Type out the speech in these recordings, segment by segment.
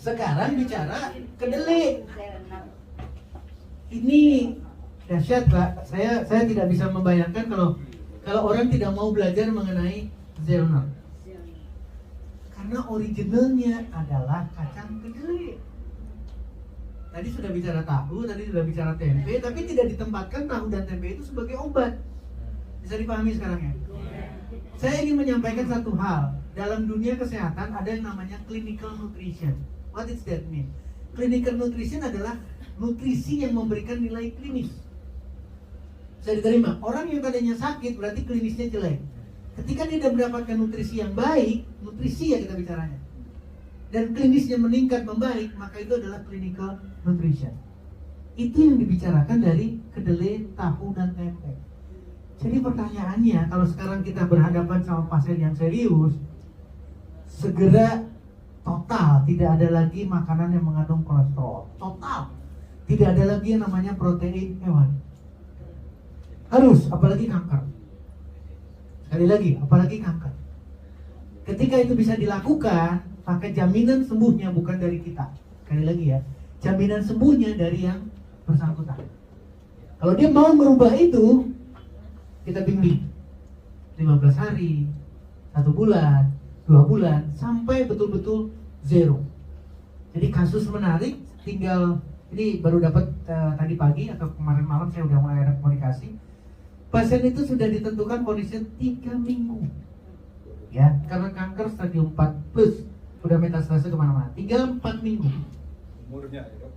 Sekarang bicara kedelai. Ini dahsyat Pak. Saya tidak bisa membayangkan kalau orang tidak mau belajar mengenai Zellner. Karena originalnya adalah kacang kedelai. Tadi sudah bicara tahu, tadi sudah bicara tempe, tapi tidak ditempatkan tahu dan tempe itu sebagai obat. Bisa dipahami sekarang ya? Saya ingin menyampaikan satu hal. Dalam dunia kesehatan ada yang namanya clinical nutrition. What is that mean? Clinical nutrition adalah nutrisi yang memberikan nilai klinis. Bisa diterima. Orang yang tadinya sakit berarti klinisnya jelek. Ketika dia mendapatkan nutrisi yang baik, nutrisi ya kita bicaranya, dan klinisnya meningkat membaik, maka itu adalah clinical nutrition. Itu yang dibicarakan dari kedelai, tahu, dan tempe. Jadi pertanyaannya, kalau sekarang kita berhadapan sama pasien yang serius, segera total, tidak ada lagi makanan yang mengandung kolesterol. Total. Tidak ada lagi yang namanya protein hewan. Harus, apalagi kanker. Sekali lagi, apalagi kanker. Ketika itu bisa dilakukan, maka jaminan sembuhnya bukan dari kita. Sekali lagi ya, jaminan sembuhnya dari yang bersangkutan. Kalau dia mau merubah itu, kita bimbing 15 hari, 1 bulan, 2 bulan, sampai betul-betul zero. Jadi kasus menarik, tinggal ini baru dapat tadi pagi atau kemarin malam saya udah mulai ada komunikasi. Pasien itu sudah ditentukan kondisinya 3 minggu, ya, karena kanker stadium 4 plus, udah metastase kemana-mana. 3-4 minggu. Umurnya ya, Dok?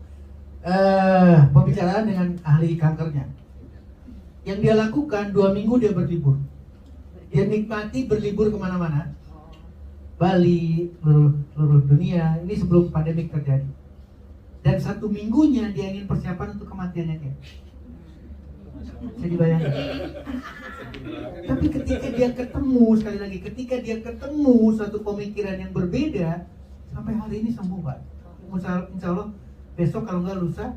Pembicaraan dengan ahli kankernya. Yang dia lakukan 2 minggu dia berlibur. Dia nikmati berlibur kemana-mana. Bali, seluruh dunia. Ini sebelum pandemik terjadi. Dan 1 minggunya dia ingin persiapan untuk kematiannya dia. Saya dibayangkan. Tapi ketika dia ketemu, sekali lagi, ketika dia ketemu suatu pemikiran yang berbeda, sampai hari ini sembuh Pak. Insya Allah besok kalau nggak lusa,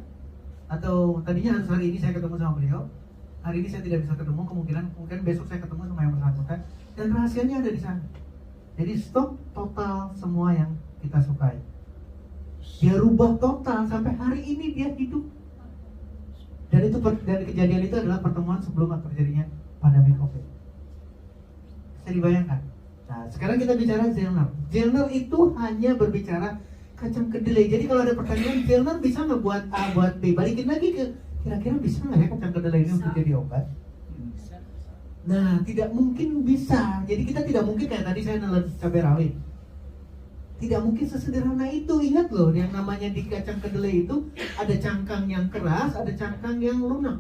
atau tadinya harus hari ini saya ketemu sama beliau, hari ini saya tidak bisa ketemu, kemungkinan besok saya ketemu sama yang bersangkutan, dan rahasianya ada di sana. Jadi stop total semua yang kita sukai. Dia rubah total sampai hari ini dia hidup. Dan kejadian itu adalah pertemuan sebelum terjadinya pandemi COVID. Bisa dibayangkan. Nah, sekarang kita bicara Zellner. Zellner itu hanya berbicara kacang kedelai. Jadi kalau ada pertanyaan, Zellner bisa nggak buat A, buat B? Balikin lagi ke kira-kira bisa nggak ya kacang kedelai ini untuk jadi obat? Nah, tidak mungkin bisa. Jadi kita tidak mungkin kayak tadi saya nelen cabai rawit. Tidak mungkin sesederhana itu. Ingat loh, yang namanya di kacang kedelai itu ada cangkang yang keras, ada cangkang yang lunak.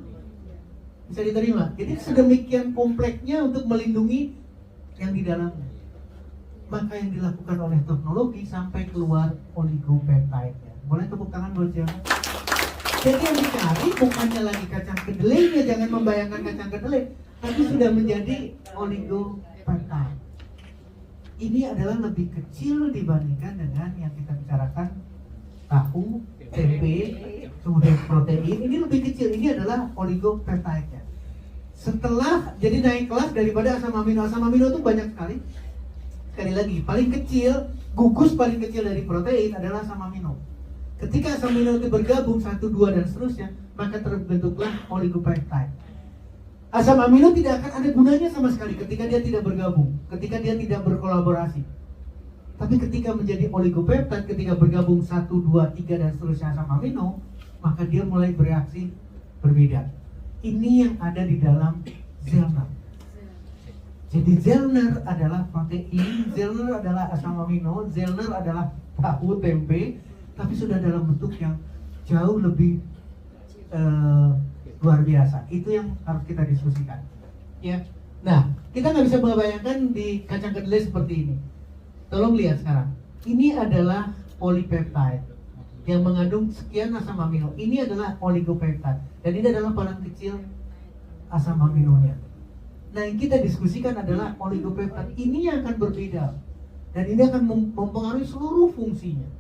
Bisa diterima. Jadi sedemikian kompleksnya untuk melindungi yang di dalamnya. Maka yang dilakukan oleh teknologi sampai keluar oligopeptide-nya. Boleh tepuk tangan buat siapa? Jadi yang dicari bukannya lagi kacang kedelainya, jangan membayangkan kacang kedelai, tapi sudah menjadi oligopeptide. Ini adalah lebih kecil dibandingkan dengan yang kita bicarakan tahu, tempe, kemudian protein. Ini lebih kecil, ini adalah oligopeptide-nya. Setelah jadi naik kelas daripada asam amino itu banyak sekali. Sekali lagi, paling kecil, gugus paling kecil dari protein adalah asam amino. Ketika asam amino itu bergabung 1, 2 dan seterusnya, maka terbentuklah oligopeptide. Asam amino tidak akan ada gunanya sama sekali ketika dia tidak bergabung, ketika dia tidak berkolaborasi. Tapi ketika menjadi oligopeptide, ketika bergabung 1, 2, 3 dan seterusnya asam amino, maka dia mulai bereaksi berbeda. Ini yang ada di dalam Zellner. Jadi Zellner adalah protein, Zellner adalah asam amino, Zellner adalah tahu, tempe, tapi sudah dalam bentuk yang jauh lebih luar biasa. Itu yang harus kita diskusikan, ya. Nah, kita nggak bisa membayangkan di kacang kedelai seperti ini. Tolong lihat sekarang. Ini adalah polypeptide yang mengandung sekian asam amino. Ini adalah oligopeptide dan ini adalah paling kecil asam aminonya. Nah, yang kita diskusikan adalah oligopeptide. Ini yang akan berbeda dan ini akan mempengaruhi seluruh fungsinya.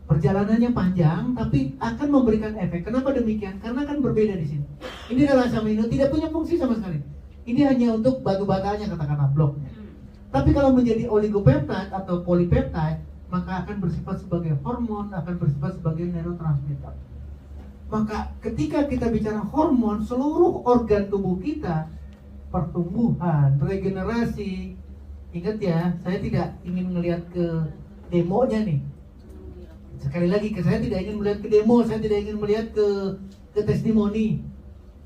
Perjalanannya panjang, tapi akan memberikan efek. Kenapa demikian? Karena akan berbeda di sini. Ini adalah asam amino, tidak punya fungsi sama sekali. Ini hanya untuk batu batanya, katakanlah bloknya. Tapi kalau menjadi oligopeptide atau polypeptide, maka akan bersifat sebagai hormon, akan bersifat sebagai neurotransmitter. Maka ketika kita bicara hormon, seluruh organ tubuh kita, pertumbuhan, regenerasi, ingat ya, saya tidak ingin melihat ke demonya nih. Sekali lagi, saya tidak ingin melihat ke demo, saya tidak ingin melihat ke testimoni.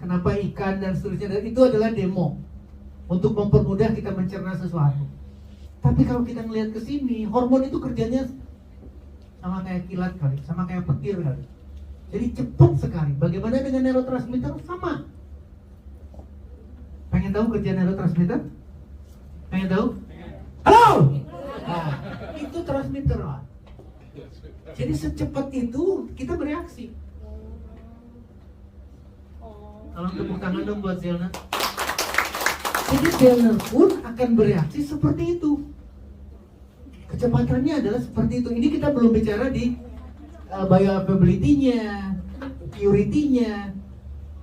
Kenapa ikan dan seterusnya, dan itu adalah demo untuk mempermudah kita mencerna sesuatu. Tapi kalau kita melihat ke sini, hormon itu kerjanya sama kayak kilat kali, sama kayak petir kali. Jadi cepat sekali. Bagaimana dengan neurotransmitter? Sama. Pengen tahu kerja neurotransmitter? Pengen tahu? Halo! Nah, itu transmitter lah. Jadi secepat itu kita bereaksi. Tolong tepuk tangan dong buat Zelner. Jadi Zelner pun akan bereaksi seperti itu. Kecepatannya adalah seperti itu. Ini kita belum bicara di bioavailability-nya, purity-nya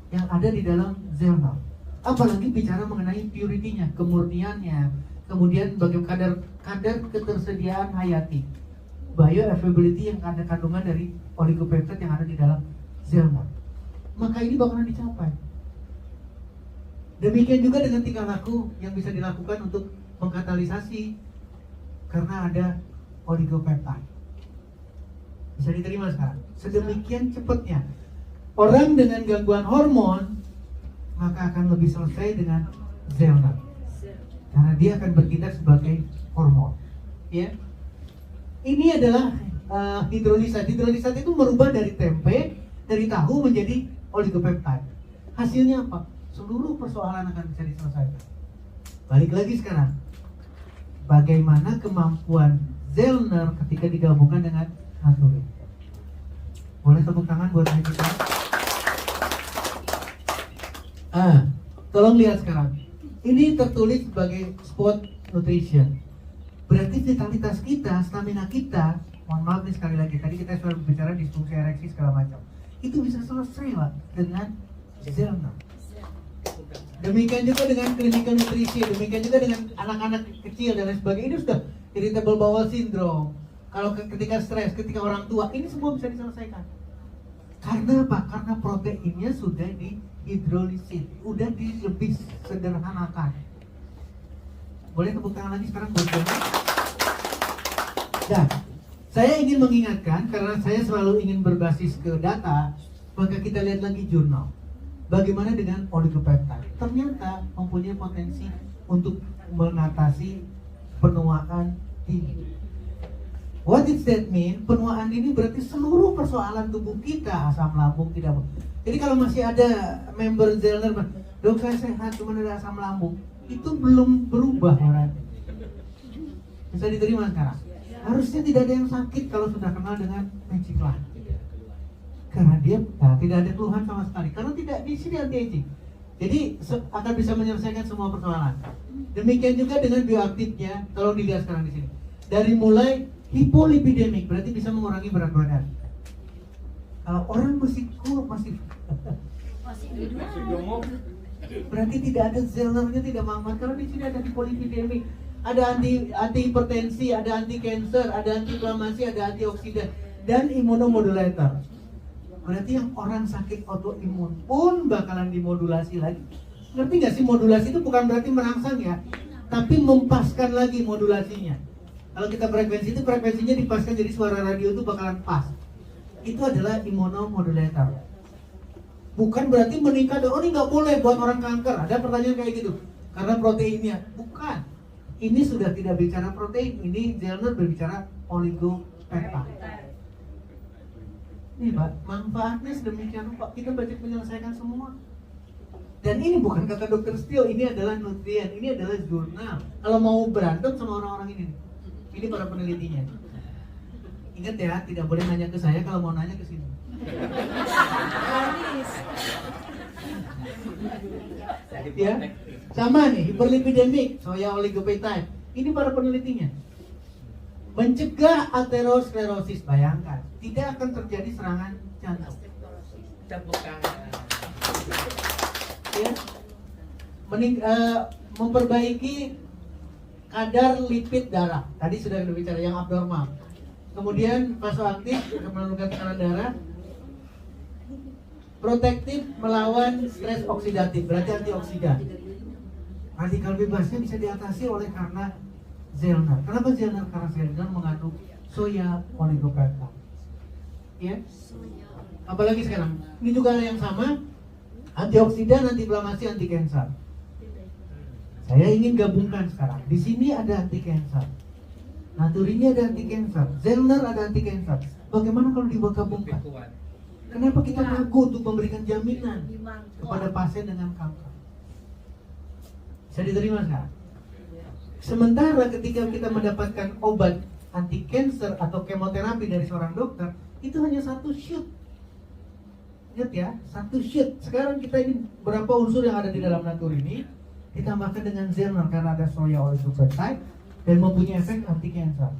yang ada di dalam Zelner. Apalagi bicara mengenai purity-nya, kemurniannya, kemudian bagaimana kadar ketersediaan hayati, bioavailability yang ada kandungan dari oligopeptide yang ada di dalam Zelner. Maka ini bakalan dicapai. Demikian juga dengan tingkah laku yang bisa dilakukan untuk mengkatalisasi karena ada oligopeptide. Bisa diterima sekarang. Sedemikian cepatnya orang dengan gangguan hormon maka akan lebih selesai dengan Zelner, karena dia akan bertindak sebagai hormon. Ya, ini adalah hidrolisat. Hidrolisat itu merubah dari tempe, dari tahu menjadi oligopeptide. Hasilnya apa? Seluruh persoalan akan bisa diselesaikan. Balik lagi sekarang, bagaimana kemampuan Zelner ketika digabungkan dengan Naturin? Boleh tepuk tangan buat saya kita? Tolong lihat sekarang. Ini tertulis sebagai spot nutrition. Berarti vitalitas kita, stamina kita, mohon maaf nih sekali lagi, tadi kita sudah berbicara disfungsi ereksi segala macam. Itu bisa selesai Pak dengan Zelner. Demikian juga dengan clinical nutrition, demikian juga dengan anak-anak kecil dan lain sebagainya. Ini sudah irritable bowel syndrome. Kalau ketika stres, ketika orang tua, ini semua bisa diselesaikan. Karena apa? Karena proteinnya sudah dihidrolisit, udah lebih sederhanakan. Boleh tepuk tangan lagi sekarang buat saya. Dan saya ingin mengingatkan, karena saya selalu ingin berbasis ke data, maka kita lihat lagi jurnal. Bagaimana dengan oligopeptide? Ternyata mempunyai potensi untuk mengatasi penuaan tinggi. What does that mean? Penuaan ini berarti seluruh persoalan tubuh kita, asam lambung tidak. Jadi kalau masih ada member Zelner, dok saya sehat, cuma ada asam lambung, itu belum berubah berarti. Bisa diterima sekarang? Harusnya tidak ada yang sakit kalau sudah kenal dengan Magic Life. Karena dia tidak ada keluhan sama sekali. Karena tidak di sini anti-aging. Jadi akan bisa menyelesaikan semua persoalan. Demikian juga dengan bioaktifnya. Tolong dilihat sekarang di sini. Dari mulai hipolipidemik, berarti bisa mengurangi berat badan. Kalau orang masih gemuk, berarti tidak ada Zelnernya, tidak manfaat. Karena di sini ada hipolipidemik, ada anti hipertensi, ada anti cancer, ada anti inflamasi, ada antioksidan dan imunomodulator. Berarti yang orang sakit autoimun pun bakalan dimodulasi lagi. Ngerti gak sih, modulasi itu bukan berarti merangsang ya, tapi mempaskan lagi modulasinya. Kalau kita frekuensi itu, frekuensinya dipaskan jadi suara radio itu bakalan pas. Itu adalah imunomodulator. Bukan berarti meningkat, oh ini gak boleh buat orang kanker. Ada pertanyaan kayak gitu, karena proteinnya. Bukan. Ini sudah tidak bicara protein, ini Zelner berbicara oligopeptide. Ini Pak, manfaatnya sedemikian rupa, kita banyak menyelesaikan semua. Dan ini bukan kata dokter Steel, ini adalah nutrien, ini adalah jurnal. Kalau mau berantem sama orang-orang ini para penelitinya. Ingat ya, tidak boleh nanya ke saya, kalau mau nanya ke sini. Ya, sama nih, hiperlipidemik, soya oligopeptide. Ini para penelitinya. Mencegah aterosklerosis, bayangkan, tidak akan terjadi serangan jantung. Ya. Memperbaiki kadar lipid darah. Tadi sudah bicara yang abnormal. Kemudian vasoaktif akan menurunkan tekanan darah. Protektif melawan stres oksidatif, berarti antioksidan. Radikal bebasnya bisa diatasi oleh karena Zelner. Kenapa Zelner? Karena Zelner mengandung soya oligopeptide. Ya. Apalagi sekarang, ini juga ada yang sama, antioksidan, antiinflamasi, anti kanker. Saya ingin gabungkan sekarang. Di sini ada anti kanker, Naturini ada anti kanker, Zelner ada anti kanker. Bagaimana kalau digabungkan? Kenapa kita ragu untuk memberikan jaminan kepada pasien dengan kanker? Bisa diterima sekarang? Sementara ketika kita mendapatkan obat anti kanker atau kemoterapi dari seorang dokter, itu hanya satu shoot. Ingat ya, satu shoot. Sekarang kita ini berapa unsur yang ada di dalam Naturini ditambahkan dengan Zelner karena ada soya oligopeptide dan mempunyai efek anti kanker.